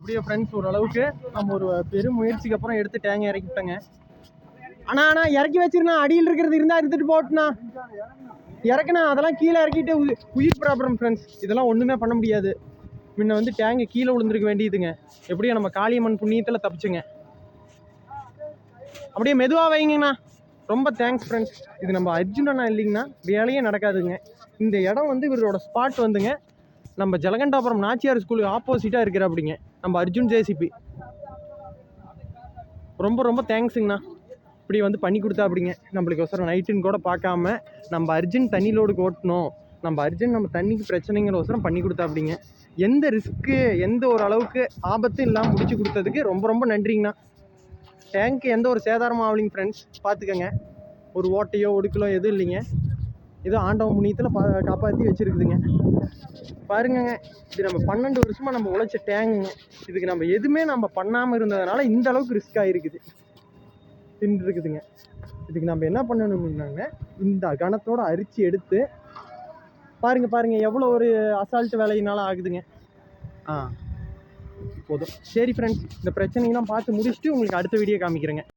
இப்படியே ஃப்ரெண்ட்ஸ் ஓரளவுக்கு நம்ம ஒரு பெரும் முயற்சிக்கு அப்புறம் எடுத்து டேங்க் இறக்கிட்டேங்க. ஆனால் இறக்கி வச்சிருந்தா அடியில் இருக்கிறது இருந்தால் எடுத்துகிட்டு போட்டுண்ணா. இறக்குண்ணா அதெல்லாம் கீழே இறக்கிட்டு உயிர் ப்ராப்ளம் ஃப்ரெண்ட்ஸ். இதெல்லாம் ஒன்றுமே பண்ண முடியாது. முன்ன வந்து டேங்கு கீழே விழுந்துருக்க வேண்டியதுங்க. எப்படியும் நம்ம காளியம்மன் புண்ணியத்தில் தப்பிச்சுங்க. அப்படியே மெதுவாக வைங்கண்ணா. ரொம்ப தேங்க்ஸ் ஃப்ரெண்ட்ஸ். இது நம்ம அர்ஜுனண்ணா இல்லைங்கண்ணா வேலையே நடக்காதுங்க. இந்த இடம் வந்து இவரோட ஸ்பாட் வந்துங்க நம்ம ஜலகண்டாபுரம் நாச்சியார் ஸ்கூலுக்கு ஆப்போசிட்டாக இருக்கிற அப்படிங்க நம்ம அர்ஜுன் ஜேசிபி. ரொம்ப ரொம்ப தேங்க்ஸுங்கண்ணா. இப்படி வந்து பண்ணி கொடுத்தா அப்படிங்க நம்மளுக்கு ஒசரம் நைட்டுன்னு கூட பார்க்காம நம்ம அர்ஜுன் தண்ணி லோடுக்கு ஓட்டணும், நம்ம அர்ஜுன் நம்ம தண்ணிக்கு பிரச்சனைங்கிற ஒசரம் பண்ணி கொடுத்தா அப்படிங்க. எந்த ரிஸ்க்கு எந்த ஒரு அளவுக்கு ஆபத்தும் இல்லாமல் முடிச்சு கொடுத்ததுக்கு ரொம்ப ரொம்ப நன்றிங்கண்ணா. டேங்க்கு எந்த ஒரு சேதாரமும் ஆகலைங்க ஃப்ரெண்ட்ஸ். பார்த்துக்கங்க, ஒரு ஓட்டையோ ஒடுக்கலோ எதுவும் இல்லைங்க. ஏதோ ஆண்டவ முனியத்தில் காப்பாற்றி வச்சுருக்குதுங்க. பாருங்கங்க, இது நம்ம 12 வருஷமாக நம்ம உழைச்ச டேங்குங்க. இதுக்கு நம்ம எதுவுமே நம்ம பண்ணாமல் இருந்ததுனால இந்த அளவுக்கு ரிஸ்க் ஆகிருக்குது, தின்றுருக்குதுங்க. இதுக்கு நம்ம என்ன பண்ணணும்னாங்க, இந்த கணத்தோடு அரிச்சு எடுத்து பாருங்கள் எவ்வளோ ஒரு அசால்ட்டு வேலையினால ஆகுதுங்க. போதும். சரி ஃப்ரெண்ட்ஸ், இந்த பிரச்சனையெல்லாம் பார்த்து முடிச்சுட்டு உங்களுக்கு அடுத்த வீடியோ காமிக்கிறேங்க.